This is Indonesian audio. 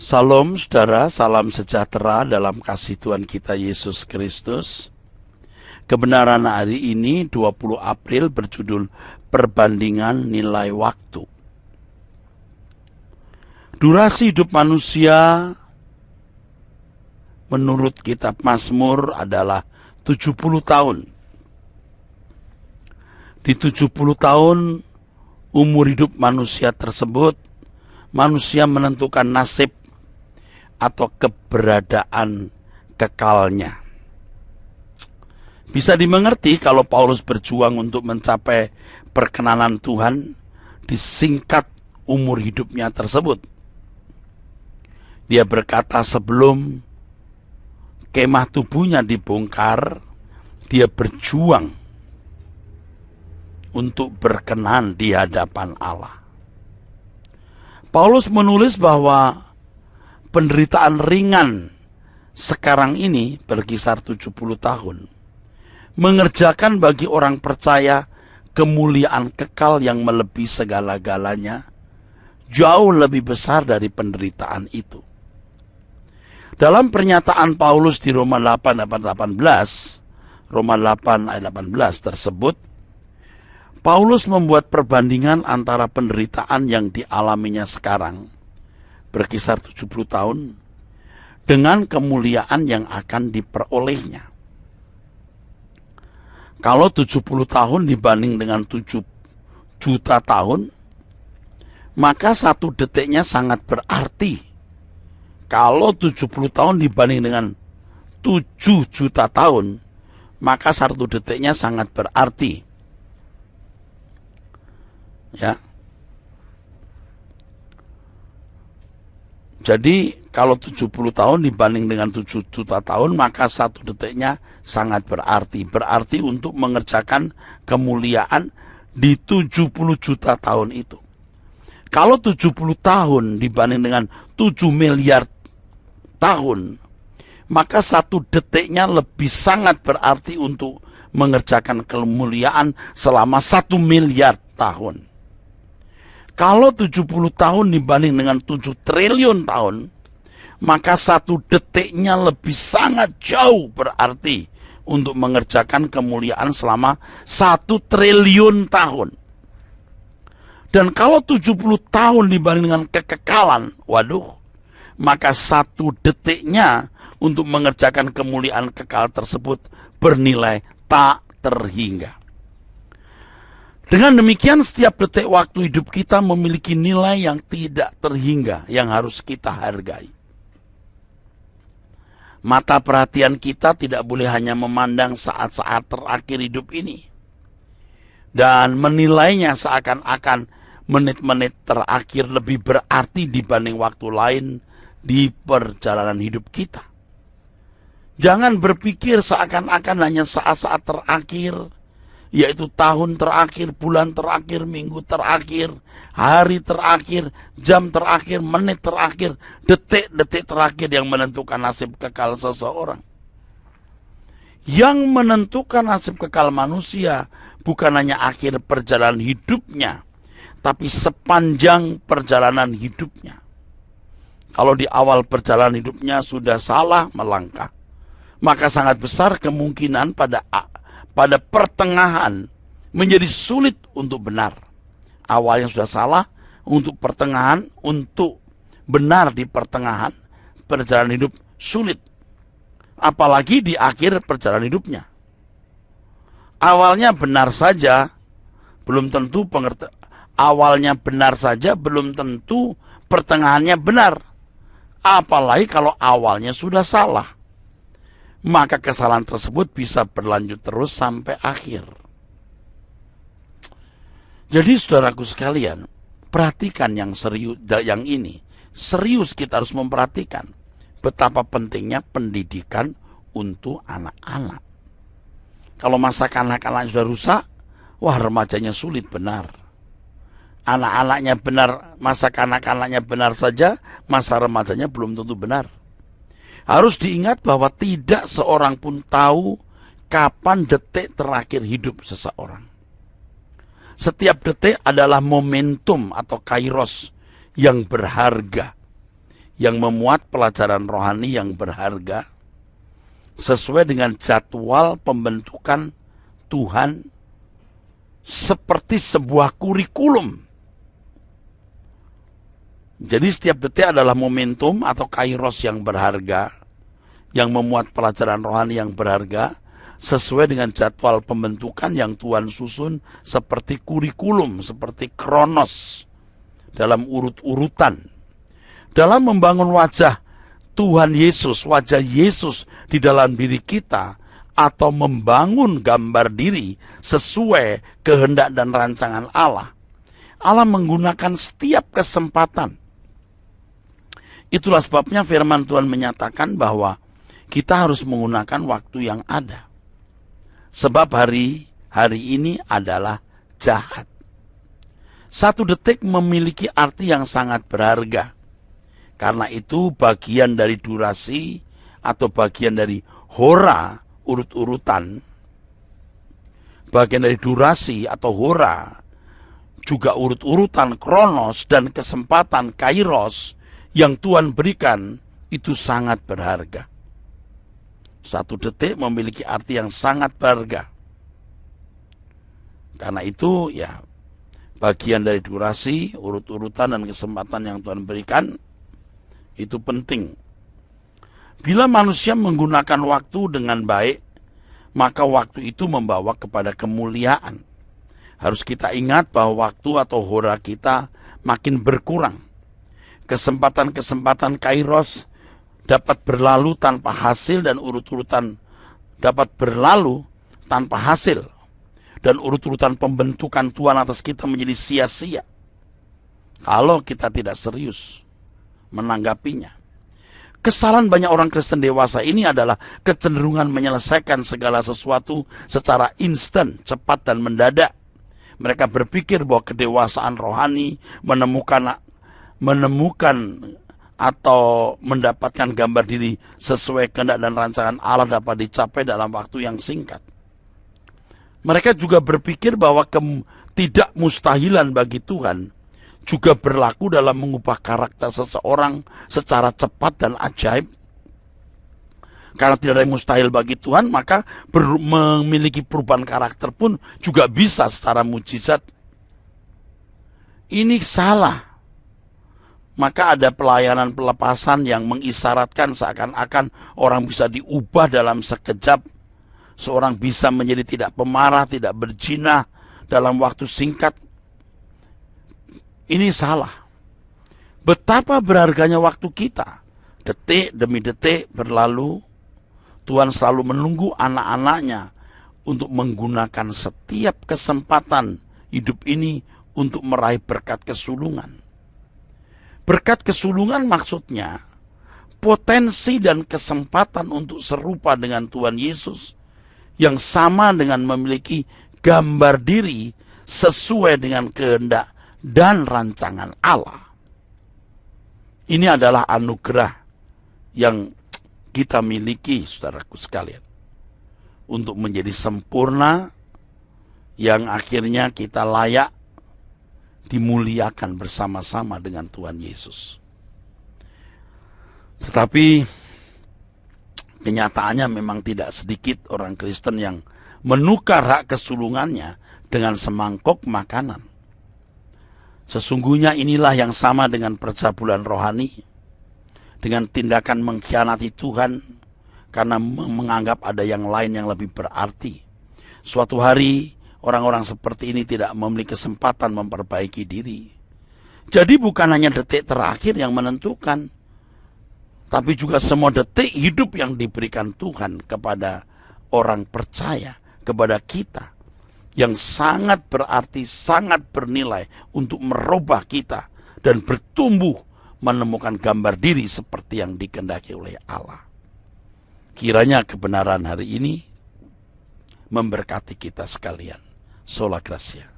Salam saudara, salam sejahtera dalam kasih Tuhan kita Yesus Kristus. Kebenaran hari ini 20 April berjudul Perbandingan Nilai Waktu. Durasi hidup manusia menurut kitab Mazmur adalah 70 tahun. Di 70 tahun umur hidup manusia tersebut, manusia menentukan nasib atau keberadaan kekalnya. Bisa dimengerti kalau Paulus berjuang untuk mencapai perkenanan Tuhan, disingkat umur hidupnya tersebut. Dia berkata sebelum kemah tubuhnya dibongkar, dia berjuang untuk berkenan di hadapan Allah. Paulus menulis bahwa penderitaan ringan sekarang ini berkisar 70 tahun. Mengerjakan bagi orang percaya kemuliaan kekal yang melebihi segala-galanya, jauh lebih besar dari penderitaan itu. Dalam pernyataan Paulus di Roma 8 ayat 18 tersebut, Paulus membuat perbandingan antara penderitaan yang dialaminya sekarang, berkisar 70 tahun, dengan kemuliaan yang akan diperolehnya. Kalau 70 tahun dibanding dengan 7 juta tahun, maka satu detiknya sangat berarti. Kalau 70 tahun dibanding dengan 7 juta tahun, maka satu detiknya sangat berarti. Ya. Jadi kalau 70 tahun dibanding dengan 7 juta tahun, maka satu detiknya sangat berarti. Berarti untuk mengerjakan kemuliaan di 70 juta tahun itu. Kalau 70 tahun dibanding dengan 7 miliar tahun, maka satu detiknya lebih sangat berarti untuk mengerjakan kemuliaan selama 1 miliar tahun. Kalau 70 tahun dibanding dengan 7 triliun tahun, maka satu detiknya lebih sangat jauh berarti untuk mengerjakan kemuliaan selama 1 triliun tahun. Dan kalau 70 tahun dibanding dengan kekekalan, maka satu detiknya untuk mengerjakan kemuliaan kekal tersebut bernilai tak terhingga. Dengan demikian setiap detik waktu hidup kita memiliki nilai yang tidak terhingga, yang harus kita hargai. Mata perhatian kita tidak boleh hanya memandang saat-saat terakhir hidup ini, dan menilainya seakan-akan menit-menit terakhir lebih berarti dibanding waktu lain di perjalanan hidup kita. Jangan berpikir seakan-akan hanya saat-saat terakhir, yaitu tahun terakhir, bulan terakhir, minggu terakhir, hari terakhir, jam terakhir, menit terakhir, detik-detik terakhir yang menentukan nasib kekal seseorang. Yang menentukan nasib kekal manusia bukan hanya akhir perjalanan hidupnya, tapi sepanjang perjalanan hidupnya. Kalau di awal perjalanan hidupnya sudah salah melangkah, maka sangat besar kemungkinan pada pertengahan menjadi sulit untuk benar. Awalnya sudah salah, untuk pertengahan, untuk benar di pertengahan perjalanan hidup sulit. Apalagi di akhir perjalanan hidupnya. Awalnya benar saja, belum tentu pertengahannya benar. Apalagi kalau awalnya sudah salah, maka kesalahan tersebut bisa berlanjut terus sampai akhir. Jadi saudaraku sekalian, perhatikan yang serius, yang ini. Serius kita harus memperhatikan betapa pentingnya pendidikan untuk anak-anak. Kalau masa kanak-kanak sudah rusak, remajanya sulit benar. Anak-anaknya benar, masa kanak-kanaknya benar saja, masa remajanya belum tentu benar. Harus diingat bahwa tidak seorang pun tahu kapan detik terakhir hidup seseorang. Setiap detik adalah momentum atau kairos yang berharga, yang memuat pelajaran rohani yang berharga sesuai dengan jadwal pembentukan Tuhan seperti sebuah kurikulum. Jadi setiap detik adalah momentum atau kairos yang berharga, yang memuat pelajaran rohani yang berharga, sesuai dengan jadwal pembentukan yang Tuhan susun seperti kurikulum, seperti kronos, dalam urut-urutan. Dalam membangun wajah Tuhan Yesus, wajah Yesus di dalam diri kita, atau membangun gambar diri sesuai kehendak dan rancangan Allah, Allah menggunakan setiap kesempatan. Itulah sebabnya firman Tuhan menyatakan bahwa kita harus menggunakan waktu yang ada. Sebab hari ini adalah jahat. 1 detik memiliki arti yang sangat berharga. Karena itu bagian dari durasi atau bagian dari hora, urut-urutan, bagian dari durasi atau hora, juga urut-urutan kronos dan kesempatan kairos yang Tuhan berikan itu sangat berharga. 1 detik memiliki arti yang sangat berharga. Karena itu ya bagian dari durasi, urut-urutan dan kesempatan yang Tuhan berikan itu penting. Bila manusia menggunakan waktu dengan baik, maka waktu itu membawa kepada kemuliaan. Harus kita ingat bahwa waktu atau hora kita makin berkurang. Kesempatan-kesempatan kairos dapat berlalu tanpa hasil dan urut-urutan dapat berlalu tanpa hasil. Dan urut-urutan pembentukan Tuhan atas kita menjadi sia-sia kalau kita tidak serius menanggapinya. Kesalahan banyak orang Kristen dewasa ini adalah kecenderungan menyelesaikan segala sesuatu secara instan, cepat dan mendadak. Mereka berpikir bahwa kedewasaan rohani menemukan atau mendapatkan gambar diri sesuai kehendak dan rancangan Allah dapat dicapai dalam waktu yang singkat. Mereka juga berpikir bahwa tidak mustahilan bagi Tuhan juga berlaku dalam mengubah karakter seseorang secara cepat dan ajaib. Karena tidak ada yang mustahil bagi Tuhan, maka memiliki perubahan karakter pun juga bisa secara mujizat. Ini salah. Maka ada pelayanan pelepasan yang mengisyaratkan seakan-akan orang bisa diubah dalam sekejap. Seorang bisa menjadi tidak pemarah, tidak berzina dalam waktu singkat. Ini salah. Betapa berharganya waktu kita. Detik demi detik berlalu. Tuhan selalu menunggu anak-anaknya untuk menggunakan setiap kesempatan hidup ini untuk meraih berkat kesulungan. Berkat kesulungan maksudnya potensi dan kesempatan untuk serupa dengan Tuhan Yesus yang sama dengan memiliki gambar diri sesuai dengan kehendak dan rancangan Allah. Ini adalah anugerah yang kita miliki, saudaraku sekalian, untuk menjadi sempurna yang akhirnya kita layak dimuliakan bersama-sama dengan Tuhan Yesus. Tetapi kenyataannya memang tidak sedikit orang Kristen yang menukar hak kesulungannya dengan semangkok makanan. Sesungguhnya inilah yang sama dengan percabulan rohani, dengan tindakan mengkhianati Tuhan karena menganggap ada yang lain yang lebih berarti. Suatu hari orang-orang seperti ini tidak memiliki kesempatan memperbaiki diri. Jadi bukan hanya detik terakhir yang menentukan, tapi juga semua detik hidup yang diberikan Tuhan kepada orang percaya, kepada kita, yang sangat berarti, sangat bernilai untuk merubah kita dan bertumbuh menemukan gambar diri seperti yang dikehendaki oleh Allah. Kiranya kebenaran hari ini memberkati kita sekalian. Sola Gracia.